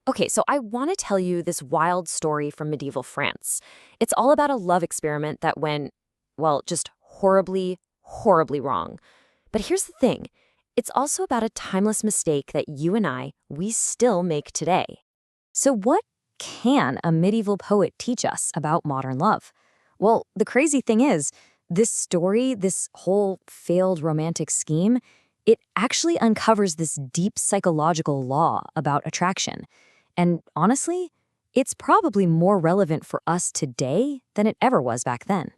Okay, so I want to tell you this wild story from medieval France. It's all about a love experiment that went, well, just horribly, horribly wrong. But here's the thing. It's also about a timeless mistake that you and we still make today. So what can a medieval poet teach us about modern love? Well, the crazy thing is, this story, this whole failed romantic scheme, it actually uncovers this deep psychological law about attraction. And honestly, it's probably more relevant for us today than it ever was back then.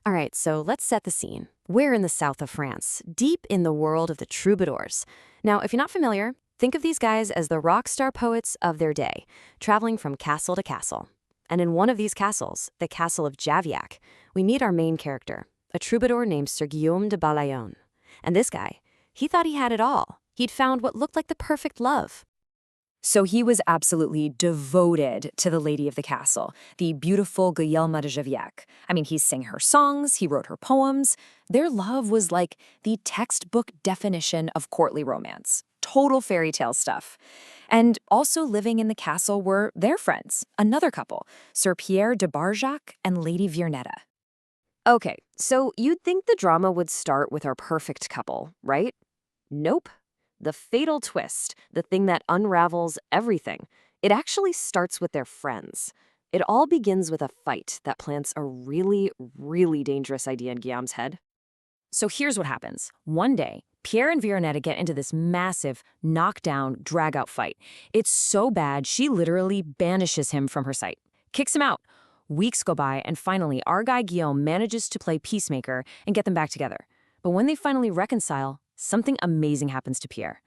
All right, so let's set the scene. We're in the south of France, deep in the world of the Troubadours. Now, if you're not familiar, think of these guys as the rock star poets of their day, traveling from castle to castle. And in one of these castles, the castle of Javiac, we meet our main character, a troubadour named Sir Guillaume de Balaun. And this guy, he thought he had it all. He'd found what looked like the perfect love. So he was absolutely devoted to the lady of the castle, the beautiful Guillelma de Javiac. I mean, he sang her songs, he wrote her poems. Their love was like the textbook definition of courtly romance. Total fairy tale stuff. And also living in the castle were their friends, another couple, Sir Pierre de Barjac and Lady Guillelma. Okay, so you'd think the drama would start with our perfect couple, right? Nope. The fatal twist, the thing that unravels everything, it actually starts with their friends. It all begins with a fight that plants a really, really dangerous idea in Guillaume's head. So here's what happens. One day, Pierre and Vironetta get into this massive, knockdown, drag-out fight. It's so bad, she literally banishes him from her sight, kicks him out. Weeks go by, and finally, our guy Guillaume manages to play peacemaker and get them back together. But when they finally reconcile, something amazing happens to Pierre.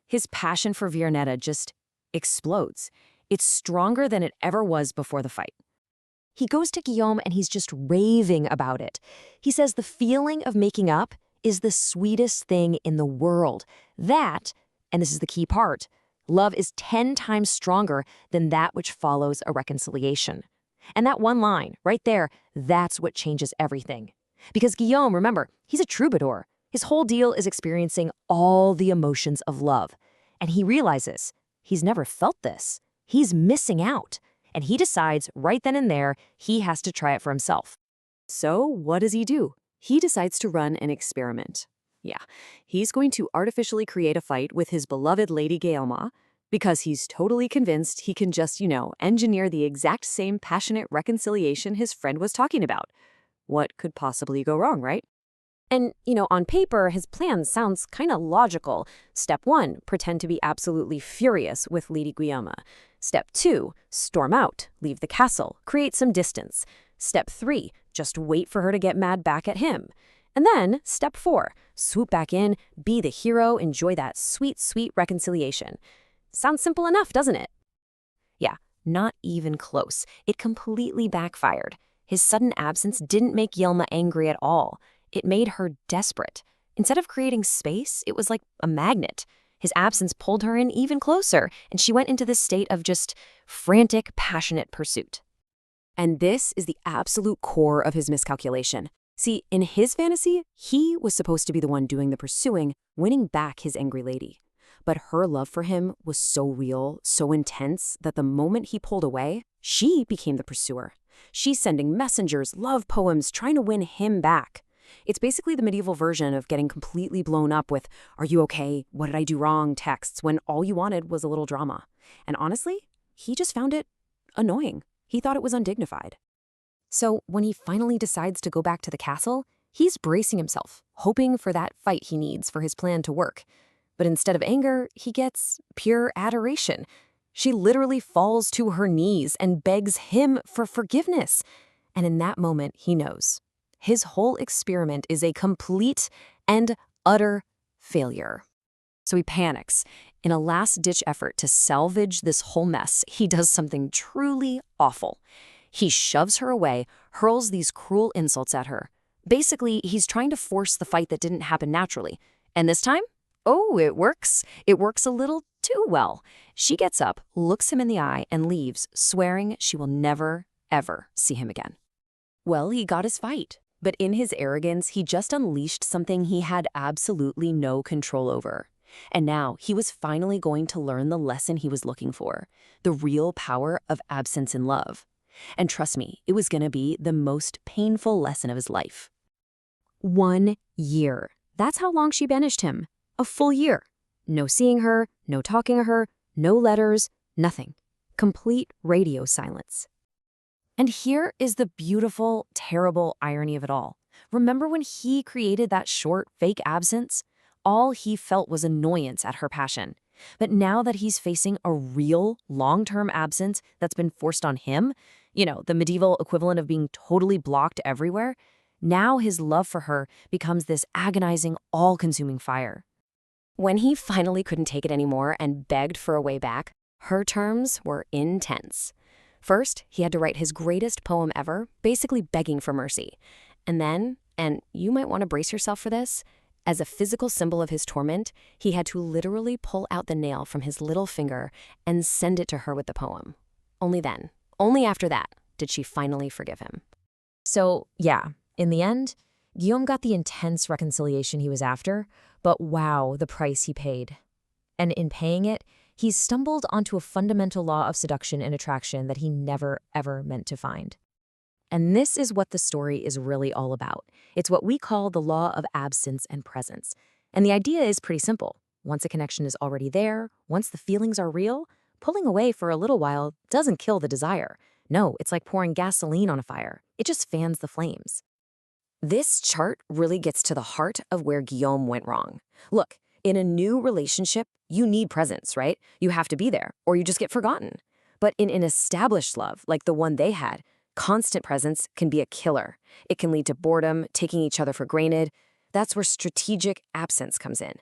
His passion for Vironetta just explodes. It's stronger than it ever was before the fight. He goes to Guillaume and he's just raving about it. He says the feeling of making up is the sweetest thing in the world. That, and this is the key part, love is 10 times stronger than that which follows a reconciliation. And that one line, right there, that's what changes everything. Because Guillaume, remember, he's a troubadour. His whole deal is experiencing all the emotions of love. And he realizes he's never felt this. He's missing out. And he decides right then and there he has to try it for himself. So what does he do? He decides to run an experiment. Yeah, he's going to artificially create a fight with his beloved Lady Guillelma because he's totally convinced he can just, engineer the exact same passionate reconciliation his friend was talking about. What could possibly go wrong, right? And, on paper, his plan sounds kind of logical. Step 1, pretend to be absolutely furious with Lady Guillelma. Step 2, storm out, leave the castle, create some distance. Step 3, just wait for her to get mad back at him. And then, step 4, swoop back in, be the hero, enjoy that sweet, sweet reconciliation. Sounds simple enough, doesn't it? Yeah, not even close. It completely backfired. His sudden absence didn't make Guillelma angry at all. It made her desperate. Instead of creating space, it was like a magnet. His absence pulled her in even closer, and she went into this state of just frantic, passionate pursuit. And this is the absolute core of his miscalculation. See, in his fantasy, he was supposed to be the one doing the pursuing, winning back his angry lady. But her love for him was so real, so intense, that the moment he pulled away, she became the pursuer. She's sending messengers, love poems, trying to win him back. It's basically the medieval version of getting completely blown up with, "Are you okay? What did I do wrong?" texts when all you wanted was a little drama. And honestly, he just found it annoying. He thought it was undignified. So when he finally decides to go back to the castle, he's bracing himself, hoping for that fight he needs for his plan to work. But instead of anger, he gets pure adoration. She literally falls to her knees and begs him for forgiveness. And in that moment, he knows. His whole experiment is a complete and utter failure. So he panics. In a last-ditch effort to salvage this whole mess, he does something truly awful. He shoves her away, hurls these cruel insults at her. Basically, he's trying to force the fight that didn't happen naturally. And this time, it works. It works a little too well. She gets up, looks him in the eye, and leaves, swearing she will never, ever see him again. Well, he got his fight. But in his arrogance, he just unleashed something he had absolutely no control over. And now he was finally going to learn the lesson he was looking for, the real power of absence in love. And trust me, it was going to be the most painful lesson of his life. 1 year. That's how long she banished him. A full year. No seeing her, no talking to her, no letters, nothing. Complete radio silence. And here is the beautiful, terrible irony of it all. Remember when he created that short, fake absence? All he felt was annoyance at her passion. But now that he's facing a real, long-term absence that's been forced on him, the medieval equivalent of being totally blocked everywhere, now his love for her becomes this agonizing, all-consuming fire. When he finally couldn't take it anymore and begged for a way back, her terms were intense. First, he had to write his greatest poem ever, basically begging for mercy. And then, and you might want to brace yourself for this, as a physical symbol of his torment, he had to literally pull out the nail from his little finger and send it to her with the poem. Only then, only after that, did she finally forgive him. So, yeah, in the end, Guillaume got the intense reconciliation he was after, but wow, the price he paid. And in paying it, he stumbled onto a fundamental law of seduction and attraction that he never, ever meant to find. And this is what the story is really all about. It's what we call the law of absence and presence. And the idea is pretty simple. Once a connection is already there, once the feelings are real, pulling away for a little while doesn't kill the desire. No, it's like pouring gasoline on a fire. It just fans the flames. This chart really gets to the heart of where Guillaume went wrong. Look, in a new relationship, you need presence, right? You have to be there, or you just get forgotten. But in an established love, like the one they had, constant presence can be a killer. It can lead to boredom, taking each other for granted. That's where strategic absence comes in.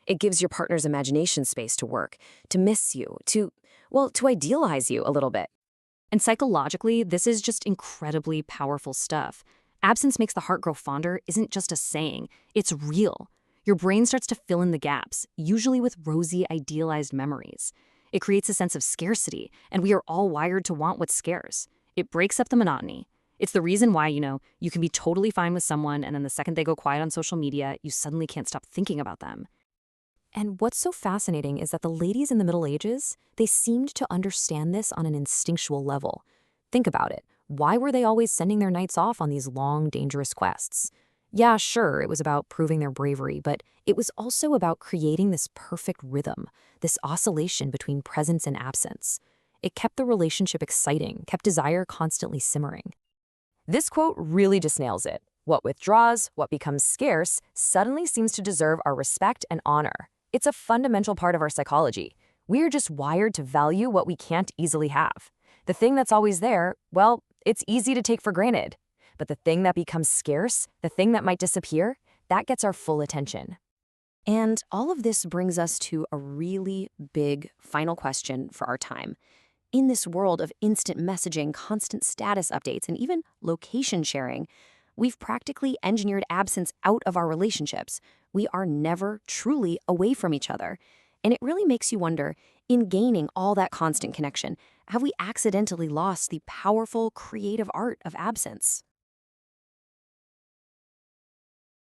It gives your partner's imagination space to work, to miss you, to idealize you a little bit. And psychologically, this is just incredibly powerful stuff. Absence makes the heart grow fonder isn't just a saying, it's real. Your brain starts to fill in the gaps, usually with rosy, idealized memories. It creates a sense of scarcity, and we are all wired to want what's scarce. It breaks up the monotony. It's the reason why, you can be totally fine with someone, and then the second they go quiet on social media, you suddenly can't stop thinking about them. And what's so fascinating is that the ladies in the Middle Ages, they seemed to understand this on an instinctual level. Think about it. Why were they always sending their knights off on these long, dangerous quests? Yeah, sure, it was about proving their bravery, but it was also about creating this perfect rhythm, this oscillation between presence and absence. It kept the relationship exciting, kept desire constantly simmering. This quote really just nails it. What withdraws, what becomes scarce, suddenly seems to deserve our respect and honor. It's a fundamental part of our psychology. We're just wired to value what we can't easily have. The thing that's always there, well, it's easy to take for granted. But the thing that becomes scarce, the thing that might disappear, that gets our full attention. And all of this brings us to a really big final question for our time. In this world of instant messaging, constant status updates, and even location sharing, we've practically engineered absence out of our relationships. We are never truly away from each other. And it really makes you wonder, in gaining all that constant connection, have we accidentally lost the powerful, creative art of absence?